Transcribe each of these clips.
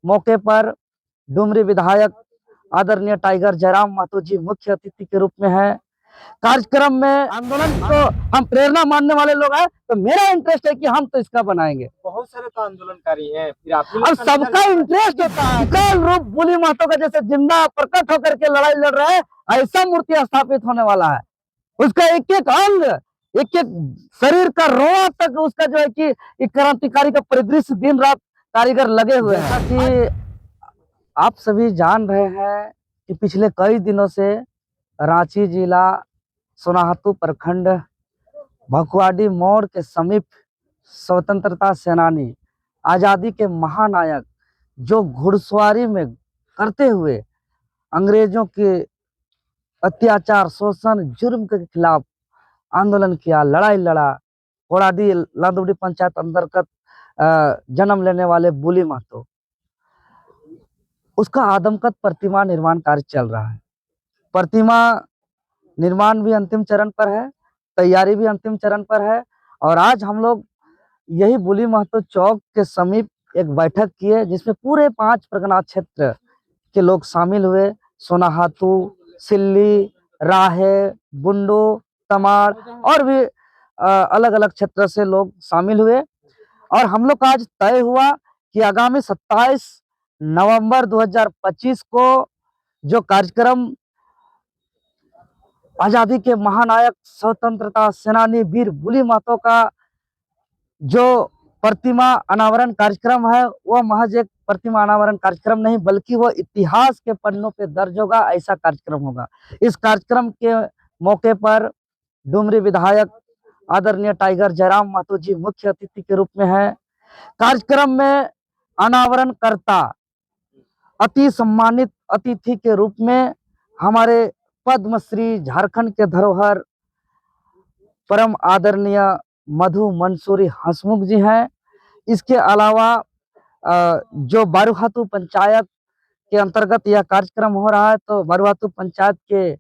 मौके पर डुमरी विधायक आदरणीय टाइगर जयराम महतो जी मुख्य अतिथि के रूप में है। कार्यक्रम में आंदोलन को हम प्रेरणा मानने वाले लोग हैं, तो मेरा इंटरेस्ट है कि हम तो इसका बनाएंगे। बहुत सारे तो आंदोलनकारी हैं, फिर आप भी अब सबका इंटरेस्ट होता है। विकल रूप बुली महतो का जैसे जिंदा प्रकट होकर के लड़ाई लड़ रहे हैं, ऐसा मूर्ति स्थापित होने वाला है। उसका एक एक अंग, एक एक शरीर का रोआ तक उसका जो है कि क्रांतिकारी का परिदृश्य दिन रात कारीगर लगे हुए हैं। कि आप सभी जान रहे हैं कि पिछले कई दिनों से रांची जिला सोनाहातू प्रखंड भकुआडी मोड़ के समीप स्वतंत्रता सेनानी, आजादी के महानायक, जो घुड़सवारी में करते हुए अंग्रेजों के अत्याचार, शोषण, जुर्म के खिलाफ आंदोलन किया, लड़ाई लड़ा। कोड़ाडी लादुड़ी पंचायत अंतर्गत जन्म लेने वाले बुली महतो, उसका आदमकद प्रतिमा निर्माण कार्य चल रहा है। प्रतिमा निर्माण भी अंतिम चरण पर है, तैयारी भी अंतिम चरण पर है। और आज हम लोग यही बुली महतो चौक के समीप एक बैठक किए, जिसमें पूरे 5 परगना क्षेत्र के लोग शामिल हुए। सोनाहातू, सिल्ली, राहे, बुंडू, तमाड़ और भी अलग अलग क्षेत्र से लोग शामिल हुए। और हम लोग का आज तय हुआ कि आगामी 27 नवंबर 2025 को जो कार्यक्रम आजादी के महानायक, स्वतंत्रता सेनानी वीर बुली महतो का जो प्रतिमा अनावरण कार्यक्रम है, वह महज एक प्रतिमा अनावरण कार्यक्रम नहीं, बल्कि वह इतिहास के पन्नों पे दर्ज होगा, ऐसा कार्यक्रम होगा। इस कार्यक्रम के मौके पर डुमरी विधायक आदरणीय टाइगर जयराम महतो जी मुख्य अतिथि के रूप में है। कार्यक्रम में अनावरणकर्ता अति सम्मानित अतिथि के रूप में हमारे पद्मश्री, झारखंड के धरोहर, परम आदरणीय मधु मंसूरी हंसमुख जी हैं। इसके अलावा जो बारूहातू पंचायत के अंतर्गत यह कार्यक्रम हो रहा है, तो बारूहातू पंचायत के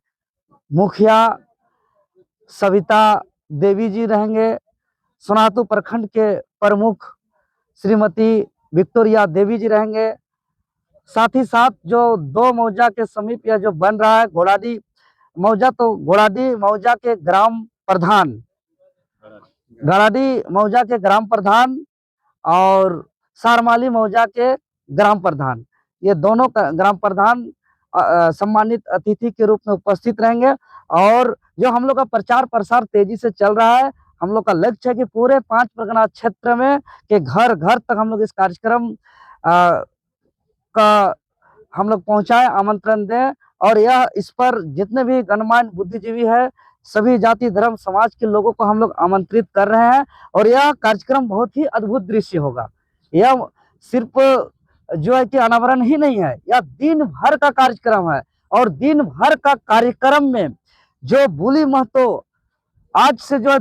मुखिया सविता देवी जी रहेंगे। सोनाहातू प्रखंड के प्रमुख श्रीमती विक्टोरिया देवी जी रहेंगे। साथ ही साथ जो 2 मौजा के समीप यह जो बन रहा है घोड़ाडी मौजा, तो घोड़ाडी मौजा के ग्राम प्रधान, घोड़ाडी मौजा के ग्राम प्रधान और सारमाली मौजा के ग्राम प्रधान, ये दोनों ग्राम प्रधान सम्मानित अतिथि के रूप में उपस्थित रहेंगे। और जो हम लोग का प्रचार प्रसार तेजी से चल रहा है, हम लोग का लक्ष्य है कि पूरे 5 परगना क्षेत्र में के घर घर तक हम लोग इस कार्यक्रम का हम लोग पहुंचाएं, आमंत्रण दें। और यह इस पर जितने भी गणमान्य बुद्धिजीवी है, सभी जाति धर्म समाज के लोगों को हम लोग आमंत्रित कर रहे हैं। और यह कार्यक्रम बहुत ही अद्भुत दृश्य होगा। यह सिर्फ जो है कि अनावरण ही नहीं है, यह दिन भर का कार्यक्रम है। और दिन भर का कार्यक्रम में जो बुली महतो आज से जो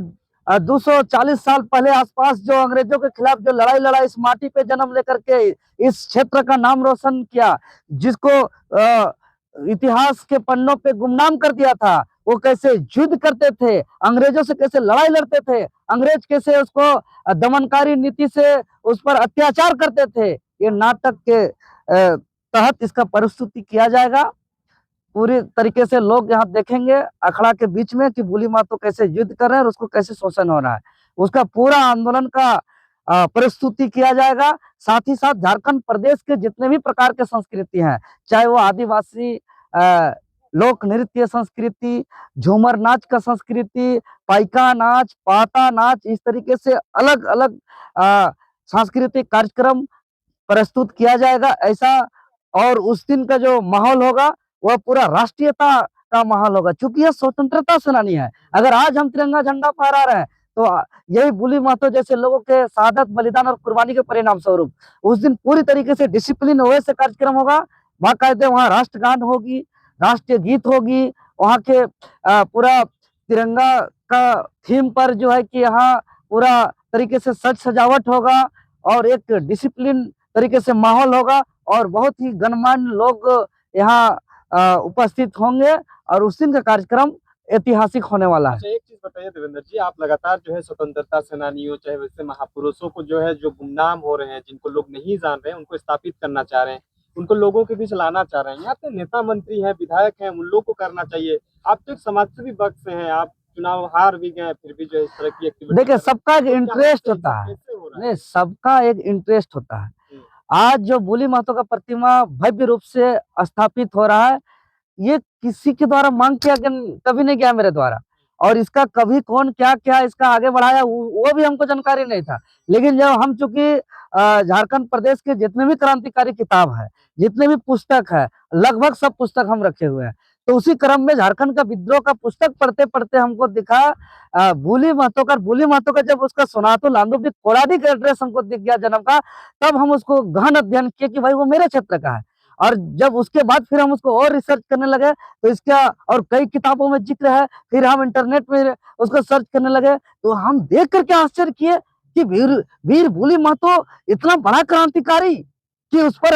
240 साल पहले आसपास जो अंग्रेजों के खिलाफ जो लड़ाई लड़ा, इस माटी पे जन्म लेकर के इस क्षेत्र का नाम रोशन किया, जिसको इतिहास के पन्नों पे गुमनाम कर दिया था, वो कैसे युद्ध करते थे, अंग्रेजों से कैसे लड़ाई लड़ते थे, अंग्रेज कैसे उसको दमनकारी नीति से उस पर अत्याचार करते थे, ये नाटक के तहत इसका प्रस्तुति किया जाएगा। पूरी तरीके से लोग यहाँ देखेंगे अखड़ा के बीच में कि बुली महतो कैसे युद्ध कर रहे हैं और उसको कैसे शोषण हो रहा है। उसका पूरा आंदोलन का प्रस्तुति किया जाएगा। साथ ही साथ झारखंड प्रदेश के जितने भी प्रकार के संस्कृति हैं, चाहे वो आदिवासी लोक नृत्य संस्कृति, झूमर नाच का संस्कृति, पाइका नाच, पाता नाच, इस तरीके से अलग अलग सांस्कृतिक कार्यक्रम प्रस्तुत किया जाएगा ऐसा। और उस दिन का जो माहौल होगा वह पूरा राष्ट्रीयता का माहौल होगा, क्योंकि यह स्वतंत्रता सेनानी है। अगर आज हम तिरंगा झंडा फहरा रहे हैं, तो यही बुली महतो जैसे लोगों के शहादत, बलिदान और कुर्बानी के परिणाम स्वरूप उस दिन पूरी तरीके से डिसिप्लिन हुए से कार्यक्रम होगा। बाकायदे वहाँ राष्ट्रगान होगी, राष्ट्रीय गीत होगी, वहाँ के पूरा तिरंगा का थीम पर जो है कि यहाँ पूरा तरीके से सज सजावट होगा और एक डिसिप्लिन तरीके से माहौल होगा। और बहुत ही गणमान्य लोग यहाँ उपस्थित होंगे और उस दिन का कार्यक्रम ऐतिहासिक होने वाला है। अच्छा, एक चीज बताइए देवेंद्र जी, आप लगातार जो है स्वतंत्रता सेनानियों चाहे वैसे महापुरुषों को जो है, जो गुमनाम हो रहे हैं, जिनको लोग नहीं जान रहे हैं, उनको स्थापित करना चाह रहे हैं, उनको लोगों के बीच लाना चाह रहे हैं। यहाँ पे नेता मंत्री हैं, विधायक हैं, उन लोगों को करना चाहिए। आप तो एक समाजसेवी वर्ग से हैं, आप चुनाव हार भी गए, फिर भी जो है इस तरह की एक्टिविटी देखिए, कर रहे हैं। सबका एक तो क्या इंटरेस्ट ये सब होता है। कैसे हो रहा है? नहीं, सबका एक इंटरेस्ट होता है। हम्म, आज जो बोली महतो का प्रतिमा भव्य रूप से स्थापित हो रहा है, ये किसी के द्वारा मांग किया कभी नहीं गया मेरे द्वारा। और इसका कभी कौन क्या क्या इसका आगे बढ़ाया वो भी हमको जानकारी नहीं था। लेकिन जब हम चूंकि झारखंड प्रदेश के जितने भी क्रांतिकारी किताब है, जितने भी पुस्तक है, लगभग सब पुस्तक हम रखे हुए हैं। तो उसी क्रम में झारखंड का विद्रोह का पुस्तक पढ़ते पढ़ते हमको दिखा बुली महतो का जब उसका सोनातो लांदो भी पौराणिक एड्रेस हमको दिख गया जन्म का, तब हम उसको गहन अध्ययन किए कि भाई वो मेरे क्षेत्र का है। और जब उसके बाद फिर हम उसको और रिसर्च करने लगे, तो इसका और कई किताबों में जिक्र है। फिर हम इंटरनेट में उसको सर्च करने लगे, तो हम देख करके आश्चर्य किए कि वीर वीर भूली महतो इतना बड़ा क्रांतिकारी कि उस पर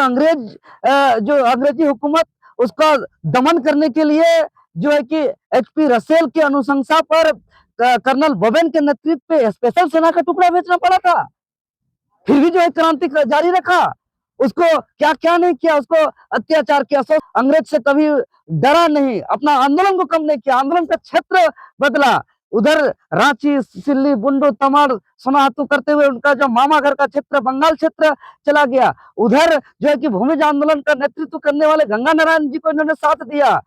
जो अंग्रेजी हुकूमत उसका दमन करने के लिए जो है कि एचपी रसेल की अनुशंसा पर कर्नल बोबेन के नेतृत्व पे स्पेशल सेना का टुकड़ा भेजना पड़ा था। फिर भी जो है क्रांति जारी रखा। उसको क्या क्या नहीं किया, उसको अत्याचार किया, सो अंग्रेज से कभी डरा नहीं, अपना आंदोलन को कम नहीं किया, आंदोलन का क्षेत्र बदला। उधर रांची, सिल्ली, बुंडू, तमाड़, सोनाहातू करते हुए उनका जो मामा घर का क्षेत्र बंगाल क्षेत्र चला गया। उधर जो है कि भूमिज आंदोलन का नेतृत्व करने वाले गंगा नारायण जी को इन्होंने साथ दिया।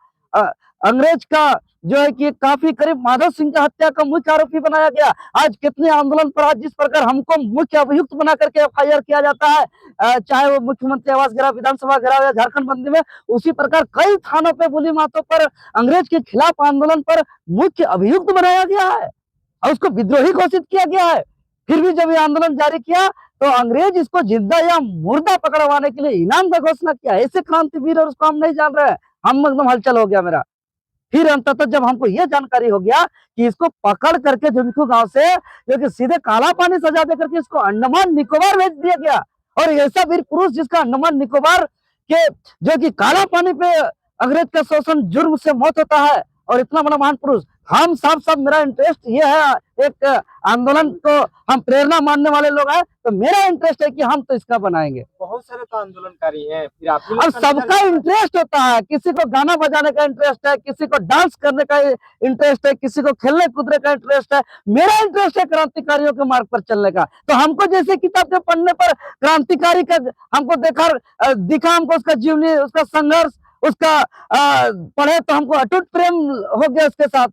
अंग्रेज का जो है कि काफी करीब माधव सिंह की हत्या का मुख्य आरोपी बनाया गया। आज कितने आंदोलन पर आज जिस प्रकार हमको मुख्य अभियुक्त बना करके एफआईआर किया जाता है, चाहे वो मुख्यमंत्री आवास गिरा, विधानसभा गिरा या झारखंड बंदी में, उसी प्रकार कई थानों पे बुली महतो पर अंग्रेज के खिलाफ आंदोलन पर मुख्य अभियुक्त बनाया गया है और उसको विद्रोही घोषित किया गया है। फिर भी जब ये आंदोलन जारी किया, तो अंग्रेज इसको जिंदा या मुर्दा पकड़वाने के लिए इनाम का घोषणा किया। ऐसे क्रांतिवीर और उसको हम नहीं जान रहे हैं। हम एकदम हलचल हो गया मेरा। फिर अंततः जब हमको यह जानकारी हो गया कि इसको पकड़ करके झुमकू गांव से जो कि सीधे काला पानी सजा दे करके इसको अंडमान निकोबार भेज दिया गया। और ऐसा वीर पुरुष जिसका अंडमान निकोबार के जो कि काला पानी पे अंग्रेज का शोषण जुर्म से मौत होता है, और इतना बड़ा महान पुरुष, हम साफ साफ मेरा इंटरेस्ट ये है, एक आंदोलन को हम प्रेरणा मानने वाले लोग हैं, तो मेरा इंटरेस्ट है कि हम तो इसका बनाएंगे। बहुत सारे तो आंदोलनकारी हैं, फिर आप ही लोग और का सबका इंटरेस्ट होता है, किसी को गाना बजाने का इंटरेस्ट है, किसी को डांस करने का इंटरेस्ट है, किसी को खेलने कूदने का इंटरेस्ट है। मेरा इंटरेस्ट है क्रांतिकारियों के मार्ग पर चलने का। तो हमको जैसे किताब के पढ़ने पर क्रांतिकारी का हमको दिखा हमको उसका जीवनी, उसका संघर्ष, उसका पढ़े तो हमको अटूट प्रेम हो गया उसके साथ,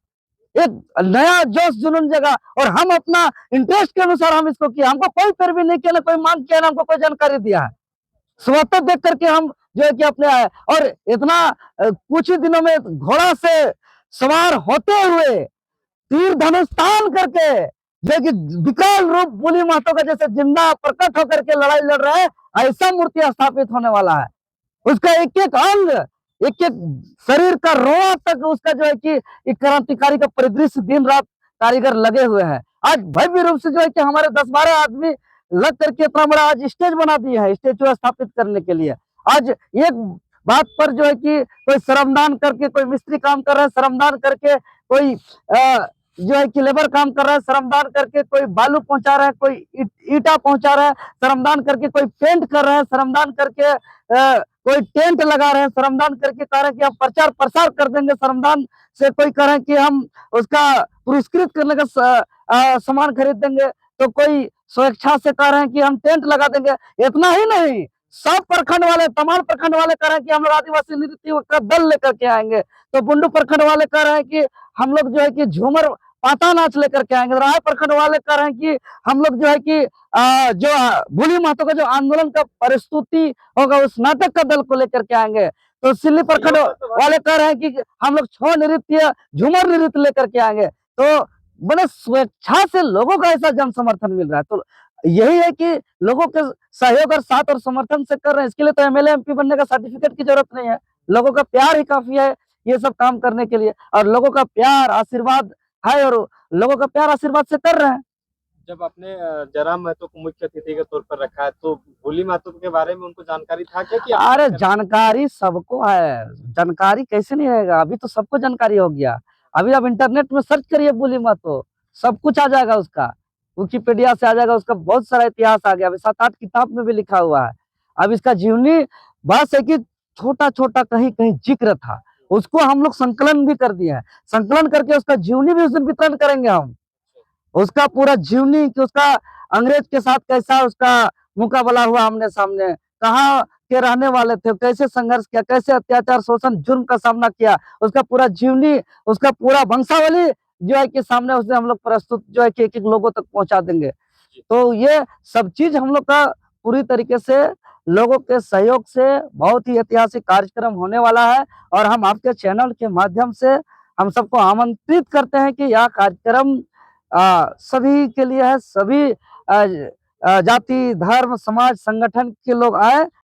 एक नया जोश जुनून जगह। और हम अपना इंटरेस्ट के अनुसार हम इसको किया। हमको कोई पैरवी नहीं किया, ना कोई मांग किया, ना हमको कोई जानकारी दिया है। स्वतः देख करके हम जो है कि अपने आए, और इतना कुछ ही दिनों में घोड़ा से सवार होते हुए तीर धनुष तान करके जो है कि विकराल रूप बुली महतो का जैसे जिंदा प्रकट होकर के लड़ाई लड़ रहा है, ऐसा मूर्ति स्थापित होने वाला है। उसका एक एक अंग, एक एक शरीर का रोआ तक उसका जो है कि एक क्रांतिकारी का परिदृश्य दिन रात कारीगर लगे हुए हैं। आज भव्य रूप से जो है कि हमारे 10-12 आदमी लग करके इतना बड़ा आज स्टेज बना दिया है स्टेचू स्थापित करने के लिए। आज एक बात पर जो है कि कोई श्रमदान करके, कोई मिस्त्री काम कर रहा है श्रमदान करके, कोई जो है कि लेबर काम कर रहा है श्रमदान करके, कोई बालू पहुंचा रहा है, कोई ईटा पहुंचा रहा है श्रमदान करके, कोई पेंट कर रहा है श्रमदान करके, कोई टेंट लगा रहे हैं श्रमदान करके, कह रहे हैं कि हम प्रचार प्रसार कर देंगे श्रमदान से, कोई कह रहे हैं कि हम उसका पुरस्कृत करने का सामान खरीद देंगे, तो कोई स्वेच्छा से कह रहे हैं कि हम टेंट लगा देंगे। इतना ही नहीं, सब प्रखंड वाले, तमाम प्रखंड वाले कह रहे हैं कि हम लोग आदिवासी नृत्य का दल लेकर के आएंगे। तो बुंडू प्रखंड वाले कह रहे हैं कि हम लोग जो है कि झूमर पाता नाच लेकर के आएंगे। राय प्रखंड वाले कह रहे हैं कि हम लोग जो है कि जो बुली महतो का जो आंदोलन का प्रस्तुति होगा उस नाटक का दल को लेकर के आएंगे। तो सिल्ली प्रखंड वाले कह रहे हैं कि हम लोग छौ नृत्य, झूमर नृत्य लेकर के आएंगे। तो बड़े स्वेच्छा से लोगों का ऐसा जन समर्थन मिल रहा है। तो यही है कि लोगों के सहयोग और साथ और समर्थन से कर रहे हैं। इसके लिए तो एमएलए एमपी बनने का सर्टिफिकेट की जरूरत नहीं है, लोगों का प्यार ही काफी है ये सब काम करने के लिए। और लोगों का प्यार आशीर्वाद है, और लोगों का प्यार आशीर्वाद से कर रहे हैं। जब आपने जयराम महतो को मुख्य अतिथि के तौर पर रखा है, तो भोली महतो के बारे में उनको जानकारी था क्या कि अरे जानकारी सबको है, जानकारी कैसे नहीं रहेगा, अभी तो सबको जानकारी हो गया। अभी आप इंटरनेट में सर्च करिए बुली मत हो, सब कुछ आ जाएगा उसका, विकिपीडिया से आ जाएगा, उसका बहुत सारा इतिहास आ गया, अभी 7-8 किताब में भी लिखा हुआ है। अब इसका जीवनी बस है कि छोटा-छोटा कहीं-कहीं जिक्र था, उसको हम लोग संकलन भी कर दिए हैं। संकलन करके उसका जीवनी भी उस दिन वितरण करेंगे हम। उसका पूरा जीवनी कि उसका अंग्रेज के साथ कैसा उसका मुकाबला हुआ आमने-सामने, कहाँ के रहने वाले थे, कैसे संघर्ष किया, कैसे अत्याचार, शोषण, जुर्म का सामना किया, उसका पूरा जीवनी, उसका पूरा वंशावली जो है कि सामने उसने हम लोग प्रस्तुत जो है कि एक-एक लोगों तक पहुँचा देंगे। तो ये सब चीज़ हम लोग का पूरी तरीके से लोगों के सहयोग से बहुत ही ऐतिहासिक कार्यक्रम होने वाला है और हम आपके चैनल के माध्यम से हम सबको आमंत्रित करते हैं कि यह कार्यक्रम सभी के लिए है, सभी जाति, धर्म, समाज, संगठन के लोग आए